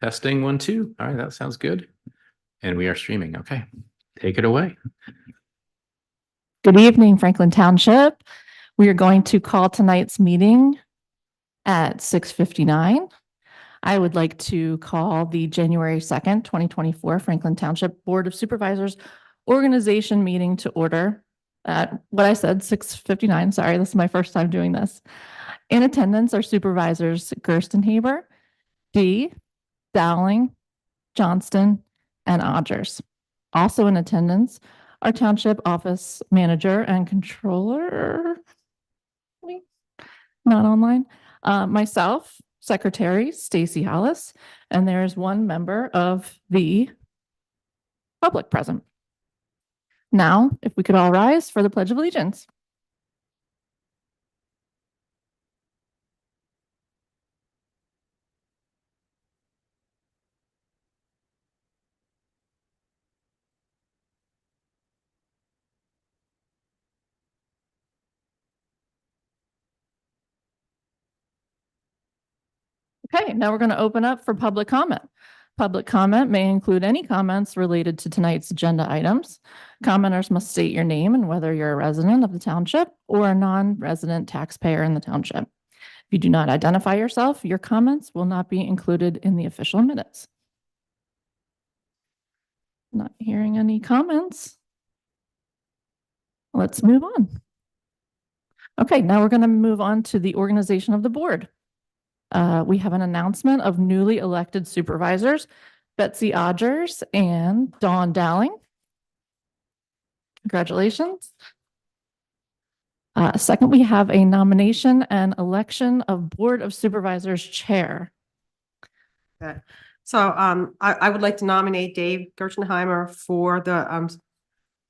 Testing 1, 2. All right, that sounds good. And we are streaming. Okay, take it away. Good evening, Franklin Township. We are going to call tonight's meeting at 6:59. I would like to call the January 2nd, 2024 Franklin Township Board of Supervisors organization meeting to order at what I said, 6:59. Sorry, this is my first time doing this. In attendance are Supervisors Gerstenhaber, D, Dowling, Johnston, and Odgers. Also in attendance are Township Office Manager and Controller, not online, myself, Secretary Stacy Hollis, and there's one member of the public present. Now, if we could all rise for the Pledge of Allegiance. Okay, now we're going to open up for public comment. Public comment may include any comments related to tonight's agenda items. Commenters must state your name and whether you're a resident of the township or a non-resident taxpayer in the township. If you do not identify yourself, your comments will not be included in the official minutes. Not hearing any comments. Let's move on. Okay, now we're going to move on to the organization of the board. We have an announcement of newly elected supervisors, Betsy Odgers and Dawn Dowling. Congratulations. Second, we have a nomination and election of Board of Supervisors Chair. Okay. So I would like to nominate Dave Gerstenheimer for the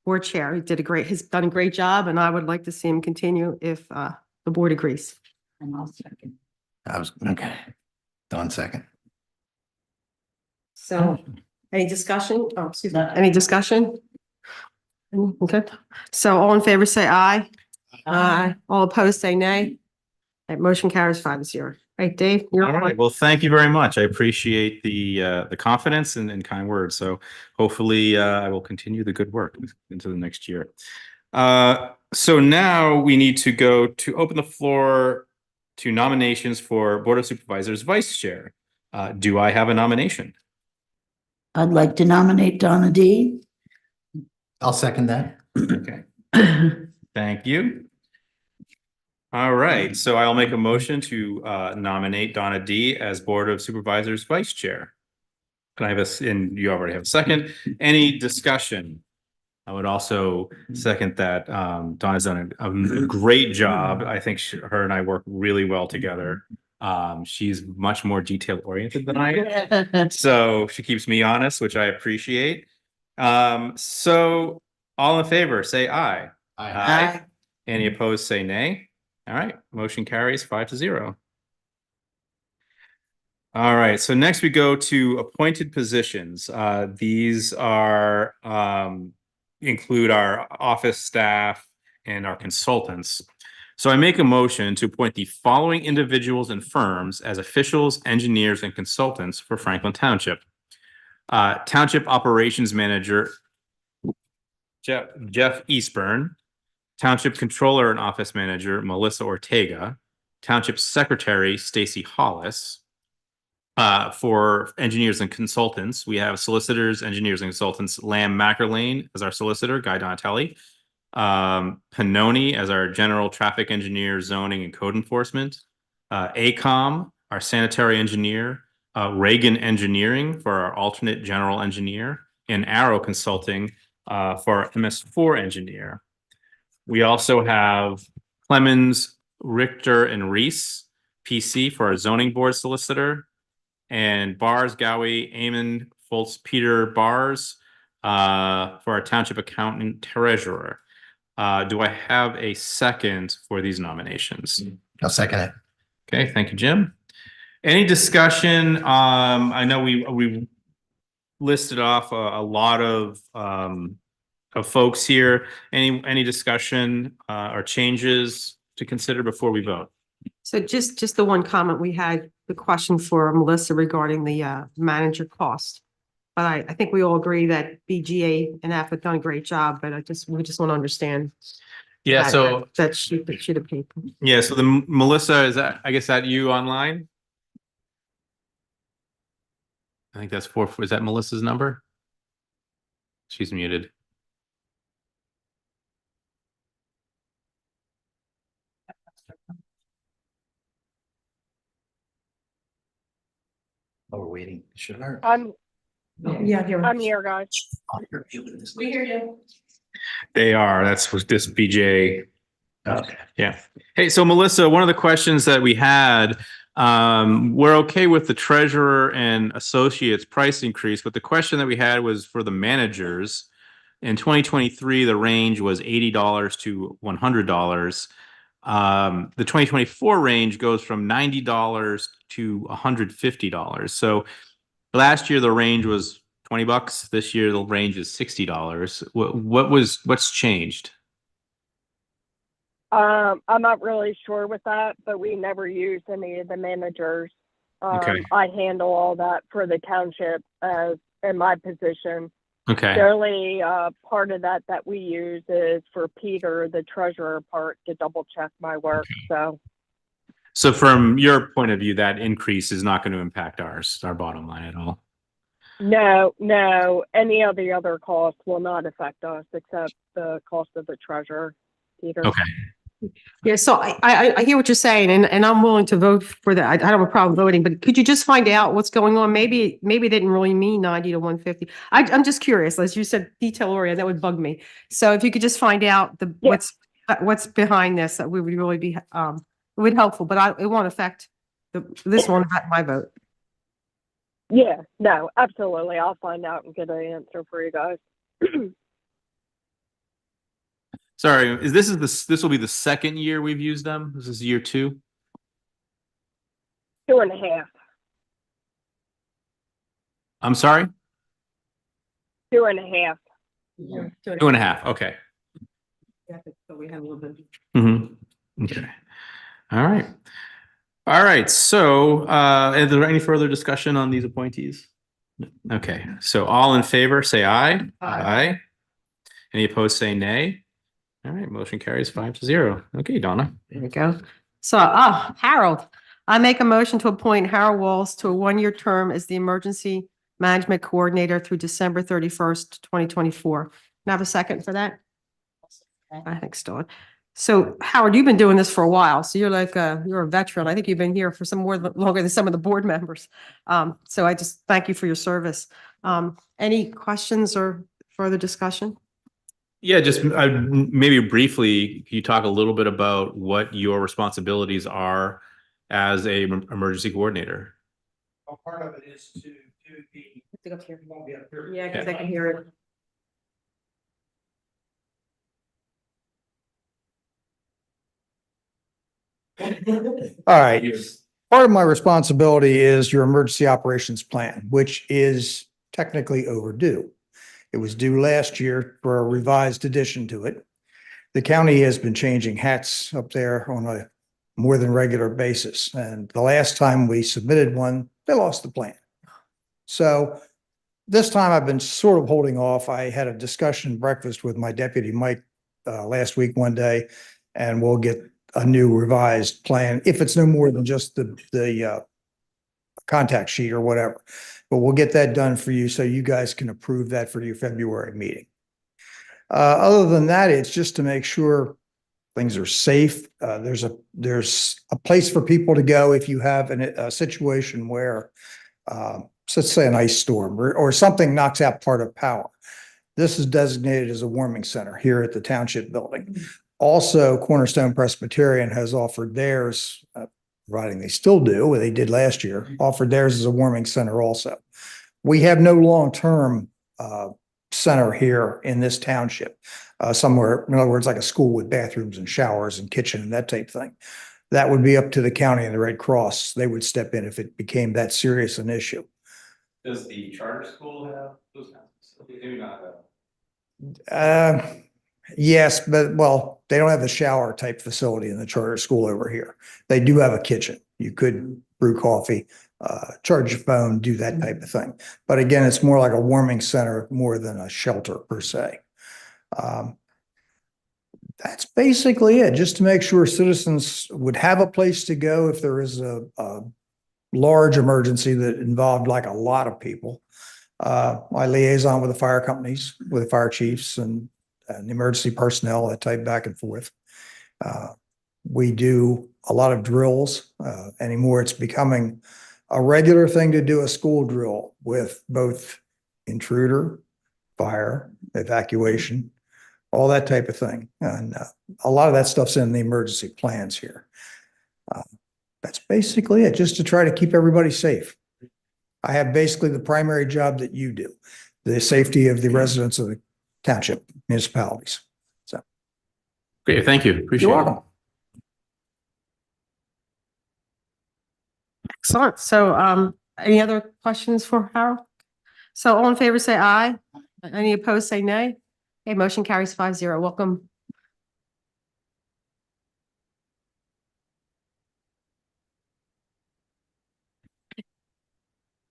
board chair. He's done a great job, and I would like to see him continue if the board agrees. And I'll second. Okay. Dawn second. So any discussion? Oh, excuse me. Any discussion? Okay. So all in favor, say aye. Aye. All opposed, say nay. That motion carries 5-0. Right, Dave? You're All right. Well, thank you very much. I appreciate the confidence and kind words. So hopefully I will continue the good work into the next year. So now we need to go to open the floor to nominations for Board of Supervisors Vice Chair. Do I have a nomination? I'd like to nominate Donna D. I'll second that. Okay. Thank you. All right. So I'll make a motion to nominate Donna D as Board of Supervisors Vice Chair. Can I have and you already have a second. Any discussion? I would also second that. Donna's done a great job. I think her and I work really well together. She's much more detail oriented than I am. So she keeps me honest, which I appreciate. So all in favor, say aye. Aye. Aye. Any opposed, say nay. All right. Motion carries 5-0. All right. So next we go to appointed positions. These are include our office staff and our consultants. So I make a motion to appoint the following individuals and firms as officials, engineers, and consultants for Franklin Township. Township Operations Manager, Jeff Eastburn. Township Controller and Office Manager, Melissa Ortega. Township Secretary, Stacy Hollis. For engineers and consultants, we have solicitors, engineers, and consultants, Lamb Mackerlane as our solicitor, Guy Donatelli, Panoni as our general traffic engineer, zoning and code enforcement, ACOM, our sanitary engineer, Reagan Engineering for our alternate general engineer, and Arrow Consulting for our MS4 engineer. We also have Clemens, Richter, and Reese, PC for our zoning board solicitor, and Bars, Gowie, Amon, Foltz, Peter, Bars for our township accountant treasurer. Do I have a second for these nominations? I'll second it. Okay, thank you, Jim. Any discussion? I know we listed off a lot of folks here. Any discussion or changes to consider before we vote? So just the one comment we had, the question for Melissa regarding the manager cost. But I think we all agree that BGA and F have done a great job, but we just want to understand. Yeah, that- so, That sheet of paper. yeah, so the Melissa, is that, I guess that you online? I think that's is that Melissa's number? She's muted. Oh, we're waiting. Should I? Yeah, I'm here, guys. We hear you. They are, that's what this BJ. Okay. Yeah. Hey, so Melissa, one of the questions that we had, we're okay with the treasurer and associates price increase, but the question that we had was for the managers. In 2023, the range was $80 to $100. The 2024 range goes from $90 to $150. So last year the range was $20. This year the range is $60. What's changed? I'm not really sure with that, but we never use any of the managers. Okay. I handle all that for the township as in my position. Okay. The only part of that we use is for Peter, the treasurer part, to double check my work. So from your point of view, that increase is not going to impact our bottom line at all. No, any of the other costs will not affect us except the cost of the treasurer, Peter. Okay. Yeah, so I hear what you're saying, and I'm willing to vote for that. I don't have a problem voting, but could you just find out what's going on? Maybe it didn't really mean 90 to 150. I'm just curious, as you said, detail oriented, that would bug me. So if you could just find out Yeah. what's behind this, that we would really be it would be helpful, but it won't affect this won't affect my vote. Yeah, no, absolutely. I'll find out and get an answer for you guys. Sorry, this will be the second year we've used them? This is year 2? 2.5. I'm sorry? 2.5. 2.5. Okay. So we have a little bit. Okay. All right. All right. So, is there any further discussion on these appointees? Okay. So all in favor, say aye. Aye. Any opposed, say nay. All right. Motion carries 5-0. Okay, Donna. There we go. So, Harold, I make a motion to appoint Harold Walls to a 1-year term as the Emergency Management Coordinator through December 31st, 2024. Can I have a second for that? I think so. So Howard, you've been doing this for a while, so you're like, you're a veteran. I think you've been here for longer than some of the board members. So I just thank you for your service. Any questions or further discussion? Yeah, just maybe briefly, can you talk a little bit about what your responsibilities are as a emergency coordinator? Well, part of it is to do the. Won't be up here. Yeah, because I can hear it. All right. Part of my responsibility is your emergency operations plan, which is technically overdue. It was due last year for a revised addition to it. The county has been changing hats up there on a more than regular basis. And the last time we submitted one, they lost the plan. So this time I've been sort of holding off. I had a discussion breakfast with my deputy Mike last week one day, and we'll get a new revised plan if it's no more than just the contact sheet or whatever. But we'll get that done for you so you guys can approve that for your February meeting. Other than that, it's just to make sure things are safe. There's a place for people to go if you have a situation where, let's say an ice storm or something knocks out part of power. This is designated as a warming center here at the township building. Also, Cornerstone Presbyterian has offered theirs, providing they still do, what they did last year, offered theirs as a warming center also. We have no long-term center here in this township, somewhere, in other words, like a school with bathrooms and showers and kitchen and that type of thing. That would be up to the county and the Red Cross. They would step in if it became that serious an issue. Does the charter school have those kinds of facilities? Maybe not. Yes, but well, they don't have the shower type facility in the charter school over here. They do have a kitchen. You could brew coffee, charge your phone, do that type of thing. But again, it's more like a warming center more than a shelter per se. That's basically it, just to make sure citizens would have a place to go if there is a large emergency that involved like a lot of people. I liaison with the fire companies, with the fire chiefs and the emergency personnel, that type back and forth. We do a lot of drills. Anymore, it's becoming a regular thing to do a school drill with both intruder, fire, evacuation, all that type of thing. And a lot of that stuff's in the emergency plans here. That's basically it, just to try to keep everybody safe. I have basically the primary job that you do, the safety of the residents of the township municipalities. So. Great, thank you. Appreciate You're it. welcome. Excellent. So, any other questions for Harold? So all in favor, say aye. Any opposed, say nay. Okay, motion carries 5-0. Welcome.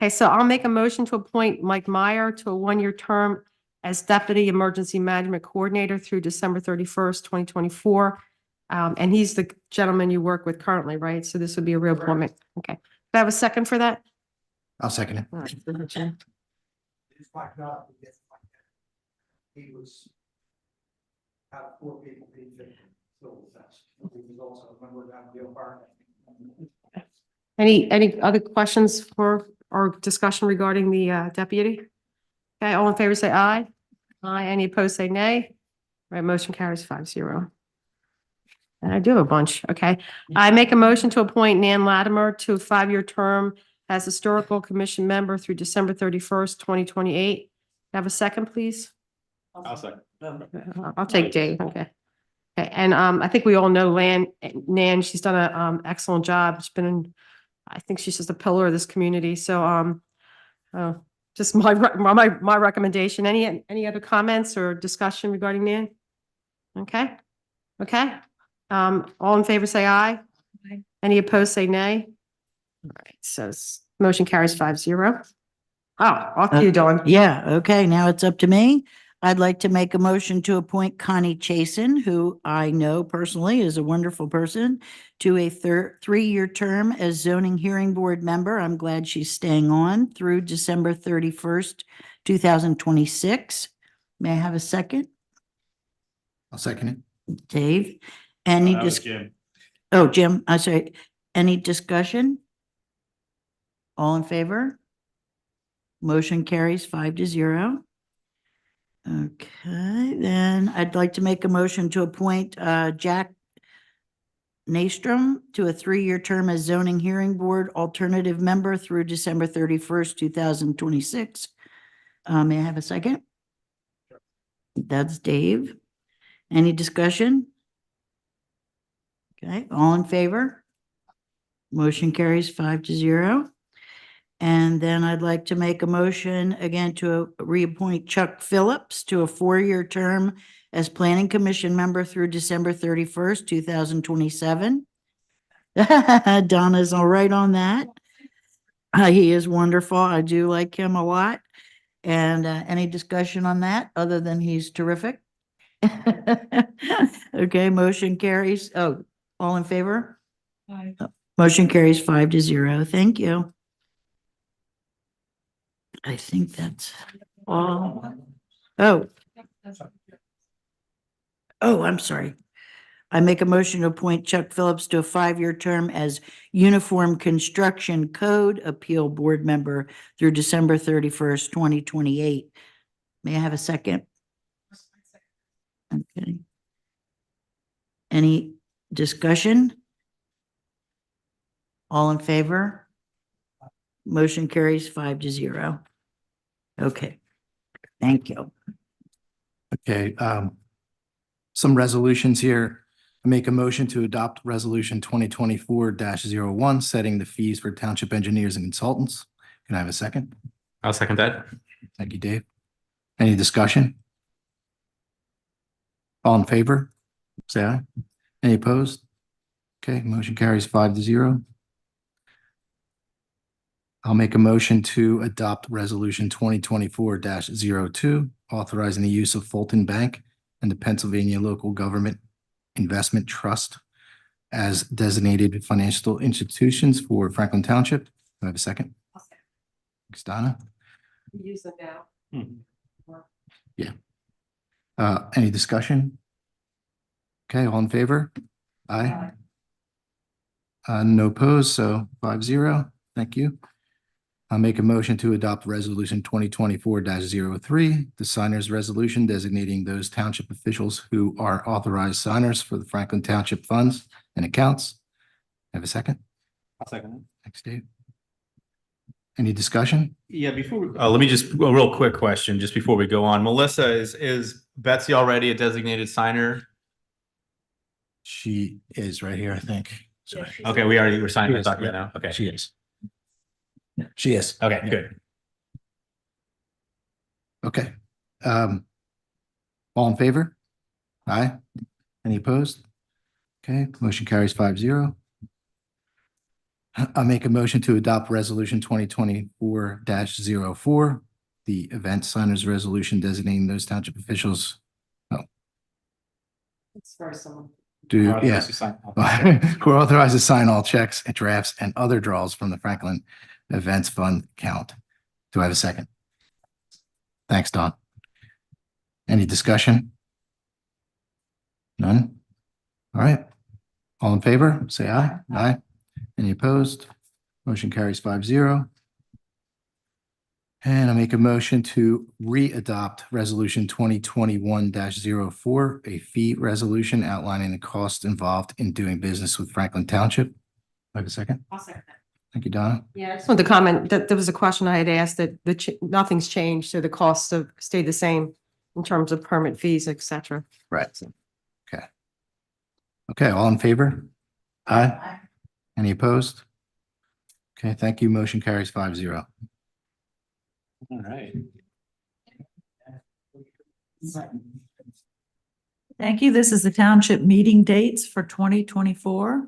Okay, so I'll make a motion to appoint Mike Meyer to a one-year term as Deputy Emergency Management Coordinator through December 31st, 2024. And he's the gentleman you work with currently, right? So this would be a real appointment. Okay. Do I have a second for that? I'll second it. All right, Jim. He was out of 4 people being victim. He was also a member of that deal part. Any other questions for our discussion regarding the deputy? Okay, all in favor, say aye. Aye. Any opposed, say nay. All right, motion carries 5-0. And I do have a bunch. Okay. I make a motion to appoint Nan Latimer to a 5-year term as Historical Commission member through December 31st, 2028. Have a second, please? I'll second. I'll take Dave. Okay. Okay, and I think we all know Nan, she's done an excellent job. She's been in, I think she's just a pillar of this community. So just my recommendation. Any other comments or discussion regarding Nan? Okay. Okay. All in favor, say aye. Aye. Any opposed, say nay. All right, so motion carries 5-0. Oh, off to you, Dawn. Yeah, okay, now it's up to me. I'd like to make a motion to appoint Connie Chasen, who I know personally is a wonderful person, to a 3-year term as zoning hearing board member. I'm glad she's staying on through December 31st, 2026. May I have a second? I'll second it. Dave? Any Oh, Jim, I'm sorry. Any discussion? All in favor? Motion carries 5-0. Okay, then I'd like to make a motion to appoint Jack Nastrom to a 3-year term as zoning hearing board alternative member through December 31st, 2026. May I have a second? That's Dave. Any discussion? Okay, all in favor? Motion carries 5-0. And then I'd like to make a motion again to reappoint Chuck Phillips to a 4-year term as Planning Commission member through December 31st, 2027. Donna's all right on that. He is wonderful. I do like him a lot. And any discussion on that other than he's terrific? Okay, motion carries. Oh, all in favor? Aye. Motion carries 5-0. Thank you. I think that's all. Oh, I'm sorry. I make a motion to appoint Chuck Phillips to a 5-year term as Uniform Construction Code Appeal Board member through December 31st, 2028. May I have a second? Okay. Any discussion? All in favor? Motion carries 5-0. Okay, thank you. Okay, some resolutions here. I make a motion to adopt resolution 2024-01, setting the fees for township engineers and consultants. Can I have a second? I'll second that. Thank you, Dave. Any discussion? All in favor? say aye. Any opposed? Okay, motion carries 5-0. I'll make a motion to adopt resolution 2024-02, authorizing the use of Fulton Bank and the Pennsylvania Local Government Investment Trust as designated financial institutions for Franklin Township. Do I have a second? Thanks, Donna. Use them now. Any discussion? Okay, all in favor? Aye. No opposed, so 5-0. Thank you. I'll make a motion to adopt resolution 2024-03, the signer's resolution designating those township officials who are authorized signers for the Franklin Township funds and accounts. Have a second? I'll second it. Thanks, Dave. Any discussion? Yeah, before, let me just, a real quick question, just before we go on. Melissa, is Betsy already a designated signer? She is right here, I think. Sorry. Okay, we're signing She the is, document yeah. now. Okay. She is. She is. Okay, Yeah. good. Okay. All in favor? Aye. Any opposed? Okay, motion carries 5-0. I'll make a motion to adopt resolution 2024-04, the event signers resolution designating those township officials. It's for someone. We're authorized to sign all checks and drafts and other draws from the Franklin Events Fund account. Do I have a second? Thanks, Don. Any discussion? None? All right. All in favor, say aye. Aye. Any opposed? Motion carries 5-0. And I make a motion to re-adopt resolution 2021-04, a fee resolution outlining the costs involved in doing business with Franklin Township. I have a second? I'll second that. Thank you, Donna. Yeah, I just want to comment that there was a question I had asked that nothing's changed, so the costs have stayed the same in terms of permit fees, et cetera. Right. Okay. Okay, all in favor? Aye. Any opposed? Okay, thank you. Motion carries 5-0. All right. Thank you. This is the township meeting dates for 2024.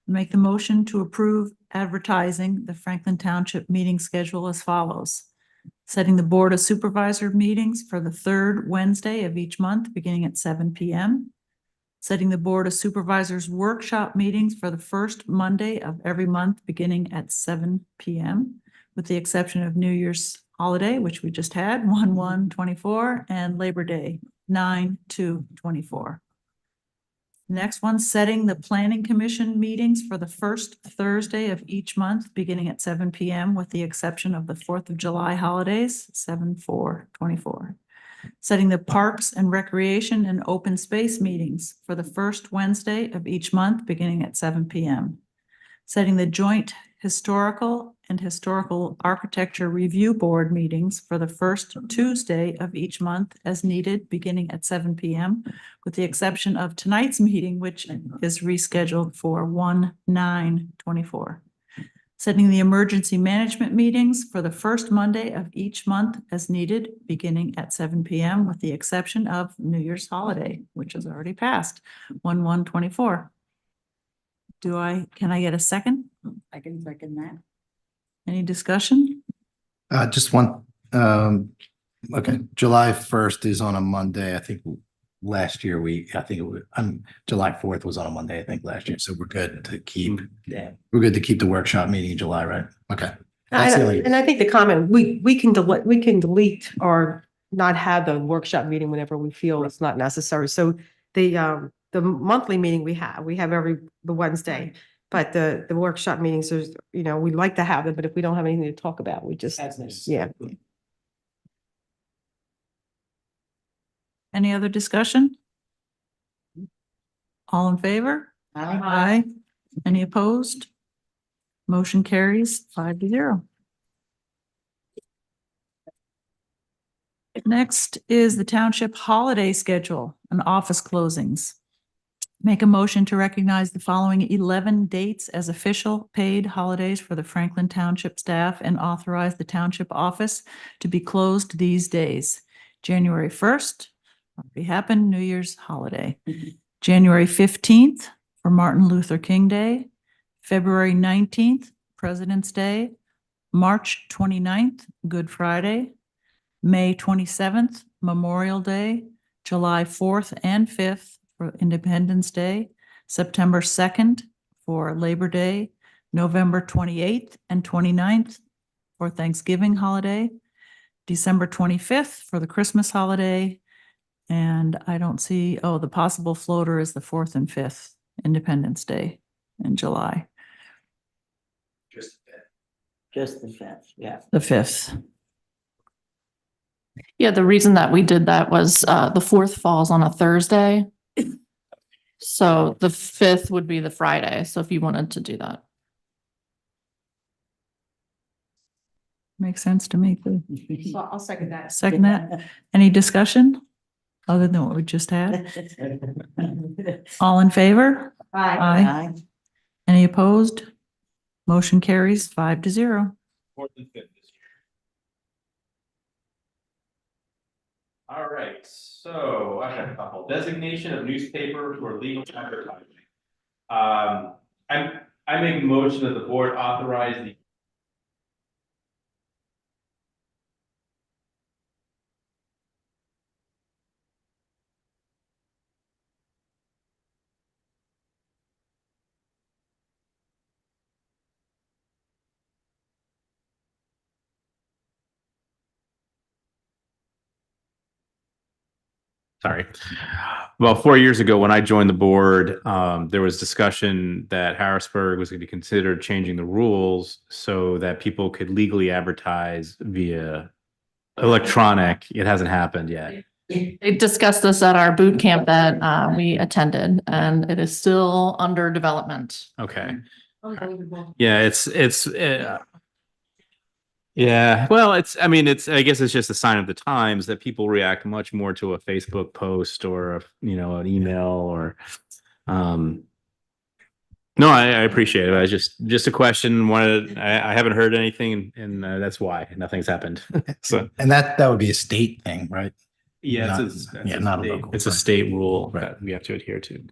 Make the motion to approve advertising the Franklin Township meeting schedule as follows. Setting the Board of Supervisor meetings for the third Wednesday of each month, beginning at 7 p.m. Setting the Board of Supervisors workshop meetings for the first Monday of every month, beginning at 7 p.m., with the exception of New Year's holiday, which we just had, 1/1/24, and Labor Day, 9/2/24. Next one, setting the Planning Commission meetings for the first Thursday of each month, beginning at 7 p.m., with the exception of the 4th of July holidays, 7/4/24. Setting the Parks and Recreation and Open Space meetings for the first Wednesday of each month, beginning at 7 p.m. Setting the Joint Historical and Historical Architecture Review Board meetings for the first Tuesday of each month as needed, beginning at 7 p.m., with the exception of tonight's meeting, which is rescheduled for 1/9/24. Setting the emergency management meetings for the first Monday of each month as needed, beginning at 7 p.m., with the exception of New Year's holiday, which is already passed, 1/1/24. Can I get a second? I can second that. Any discussion? Just one, okay, July 1st is on a Monday. I think last year July 4th was on a Monday, I think last year. So we're good to keep, we're good to keep the workshop meeting in July, right? Okay. That's the only- And I think the comment, we can delete or not have the workshop meeting whenever we feel it's not necessary. So the monthly meeting we have the Wednesday, but the workshop meetings, we'd like to have them, but if we don't have anything to talk about, we just, yeah. Any other discussion? All in favor? Aye. Any opposed? Motion carries 5-0. Next is the township holiday schedule and office closings. Make a motion to recognize the following 11 dates as official paid holidays for the Franklin Township staff and authorize the township office to be closed these days. January 1st, already happened, New Year's holiday. January 15th for Martin Luther King Day, February 19th, President's Day, March 29th, Good Friday, May 27th, Memorial Day, July 4th and 5th for Independence Day, September 2nd for Labor Day, November 28th and 29th for Thanksgiving holiday, December 25th for the Christmas holiday, and I don't see, oh, the possible floater is the 4th and 5th, Independence Day in July, Just the fifth, yeah. the 5th. Yeah, the reason that we did that was the 4th falls on a Thursday. So the 5th would be the Friday. So if you wanted to do that. Makes sense to me. Too. I'll second that. Second that. Any discussion other than what we just had? All in favor? Aye. Aye. Any opposed? Motion carries 5-0. 4th and 5th this year. All right, so I have a couple. Designation of newspaper for legal advertising. I make a motion that the board authorize the Sorry. Well, 4 years ago, when I joined the board, there was discussion that Harrisburg was going to be considered changing the rules so that people could legally advertise via electronic. It hasn't happened yet. They discussed this at our boot camp that we attended, and it is still under development. Okay. Yeah, yeah, well, I guess it's just a sign of the times that people react much more to a Facebook post or, an email or, no, I appreciate it. I just a question. I haven't heard anything and that's why nothing's happened. So, And that would be a state thing, right? yeah, Not- it's yeah, not a local, it's a right. state rule Right. that we have to adhere to.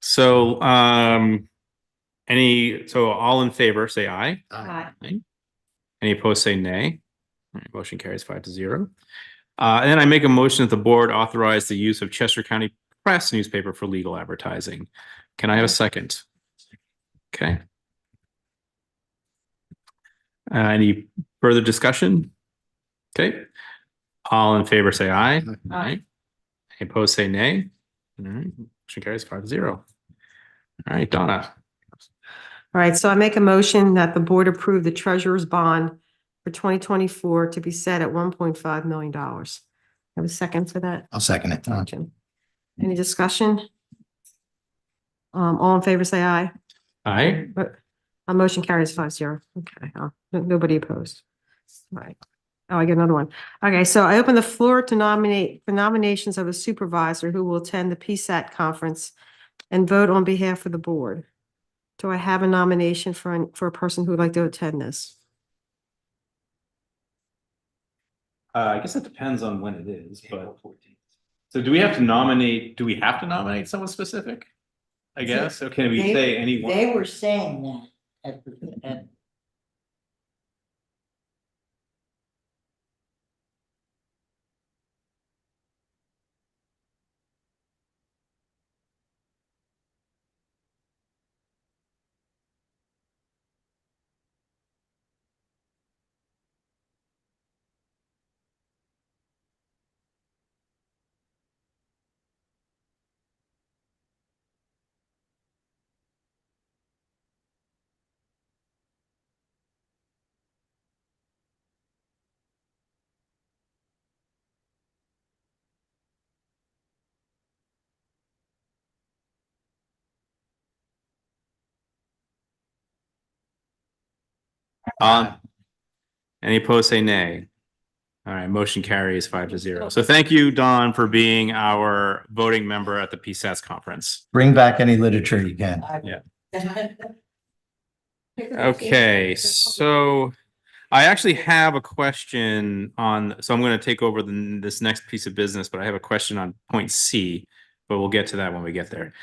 So, all in favor, say aye. Aye. Any opposed, say nay. All right, motion carries 5-0. And then I make a motion that the board authorize the use of Chester County Press newspaper for legal advertising. Can I have a second? Okay. Any further discussion? Okay. All in favor, say aye. Aye. Any opposed, say nay. All right, motion carries 5-0. All right, Donna. All right, so I make a motion that the board approve the treasurer's bond for 2024 to be set at $1.5 million. Have a second for that? I'll second it. Motion. Any discussion? All in favor, say aye. Aye. But a motion carries 5-0. Okay, nobody opposed. All right. Oh, I get another one. Okay, so I open the floor to nominate for nominations of a supervisor who will attend the PSAT conference and vote on behalf of the board. Do I have a nomination for a person who would like to attend this? I guess it depends on when it is, but so do we have to nominate someone specific? I guess, or can we say anyone? They were saying that at Any opposed, say nay. All right, motion carries 5-0. So thank you, Don, for being our voting member at the PSAS conference. Bring back any literature you can. Yeah. Okay, so I actually have a question on, so I'm going to take over this next piece of business, but I have a question on point C, but we'll get to that when we get there.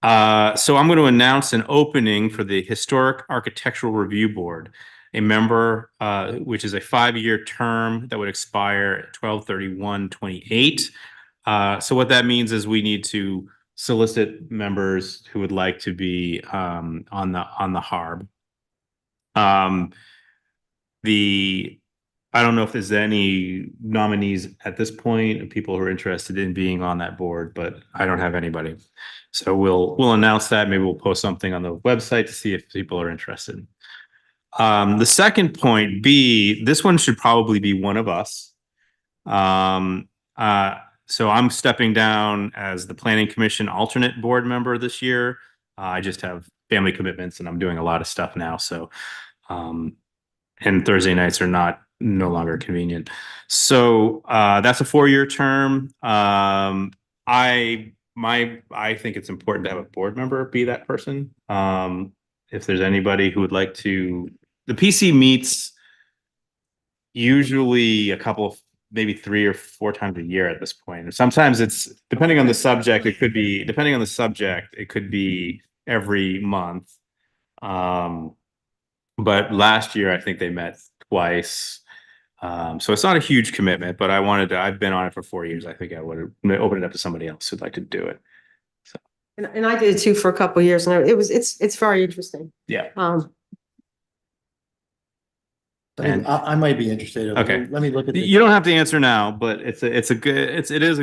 So I'm going to announce an opening for the Historic Architectural Review Board, a member, which is a 5-year term that would expire at 12/31/28. So what that means is we need to solicit members who would like to be on the HARB. I don't know if there's any nominees at this point, people who are interested in being on that board, but I don't have anybody. So we'll announce that. Maybe we'll post something on the website to see if people are interested. The second point, B, this one should probably be one of us. So I'm stepping down as the Planning Commission alternate board member this year. I just have family commitments and I'm doing a lot of stuff now. So, and Thursday nights are no longer convenient. So that's a 4-year term. I think it's important to have a board member be that person. If there's anybody who would like to, the PC meets usually maybe 3 or 4 times a year at this point. Sometimes it's depending on the subject. It could be every month. But last year I think they met twice. So it's not a huge commitment, but I've been on it for 4 years. I think I would have opened it up to somebody else who'd like to do it. So. And I did it too for a couple of years, and it's very interesting. Yeah. I might be interested. Okay. Let me look at. You don't have to answer now, but it is a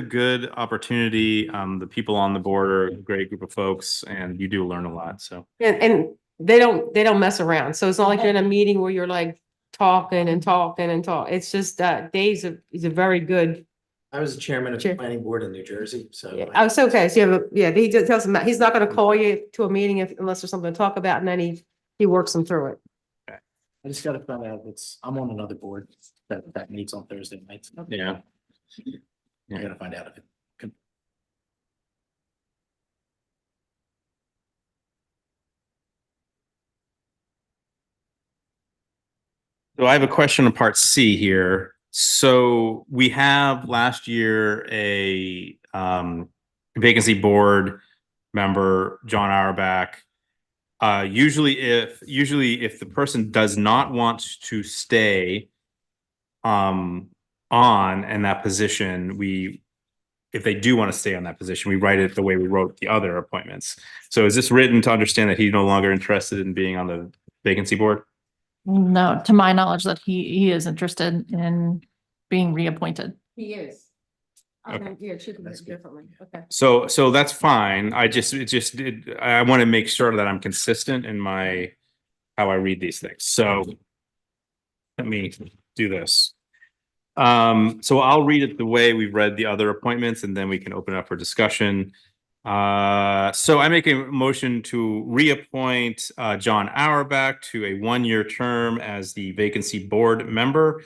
good opportunity. The people on the board are a great group of folks, and you do learn a lot. So. And they don't mess around. So it's not like you're in a meeting where you're like talking and talking and talk. It's just Dave's a very good. I was the chairman of the planning board in New Jersey, so. Yeah. Oh, so okay. So he tells him he's not going to call you to a meeting unless there's something to talk about, and then he works them through it. I just gotta find out I'm on another board that meets on Thursday nights. Yeah. I gotta find out if it can. So I have a question on part C here. So we have last year a vacancy board member, John Auerbach. Usually if the person does not want to stay on in that position, if they do want to stay on that position, we write it the way we wrote the other appointments. So is this written to understand that he's no longer interested in being on the vacancy board? No, to my knowledge that he is interested in being reappointed. He is. Okay. Yeah, it should be differently. Okay. So that's fine. I want to make sure that I'm consistent in how I read these things. So let me do this. So I'll read it the way we've read the other appointments, and then we can open it up for discussion. So I make a motion to reappoint John Auerbach to a 1-year term as the vacancy board member.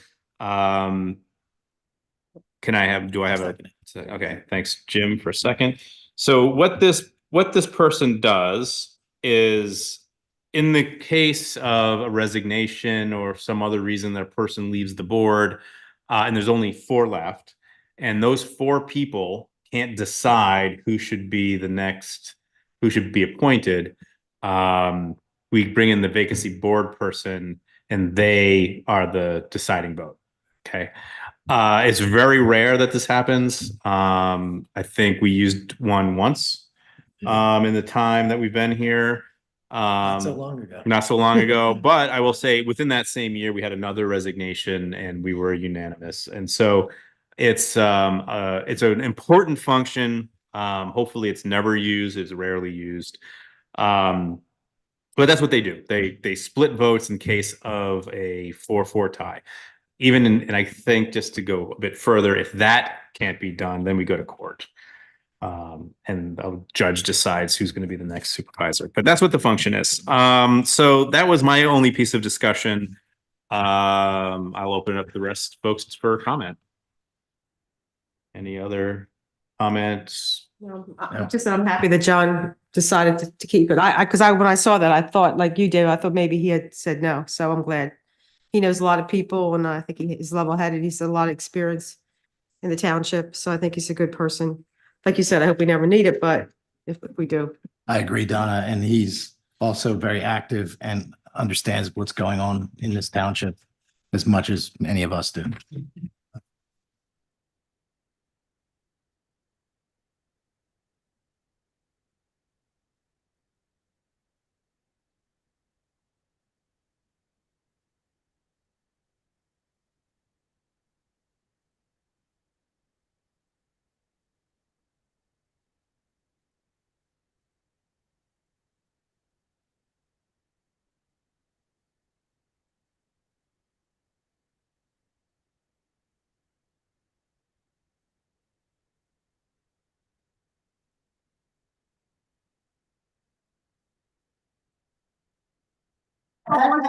Do I have a, okay, thanks, Jim, for a second. So what this person does is, in the case of a resignation or some other reason that a person leaves the board, and there's only 4 left, and those 4 people can't decide who should be appointed, we bring in the vacancy board person and they are the deciding vote. Okay. It's very rare that this happens. I think we used one once in the time that we've been here. Not so long ago. But I will say within that same year, we had another resignation and we were unanimous. And so it's an important function. Hopefully it's never used. It's rarely used. But that's what they do. They split votes in case of a 4-4 tie. And I think just to go a bit further, if that can't be done, then we go to court. And a judge decides who's going to be the next supervisor. But that's what the function is. So that was my only piece of discussion. I'll open up the rest folks for comment. Any other comments? I'm happy that John decided to keep it. Because when I saw that, I thought, like you did, I thought maybe he had said no. So I'm glad. he knows a lot of people, and I think he is level-headed. He's a lot of experience in the township, so I think he's a good person. Like you said, I hope we never need it, but if we do. I agree, Donna, and he's also very active and understands what's going on in this township as much as many of us do.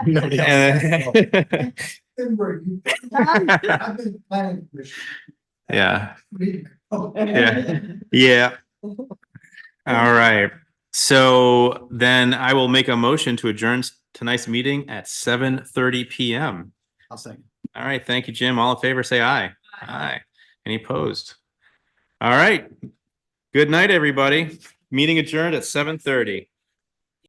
Nobody else. Yeah. Yeah. Yeah. All right. So then I will make a motion to adjourn tonight's meeting at 7:30 PM. I'll second. All right. Thank you, Jim. All in favor, say aye. Aye. Any opposed? All right. Good night, everybody. Meeting adjourned at 7:30.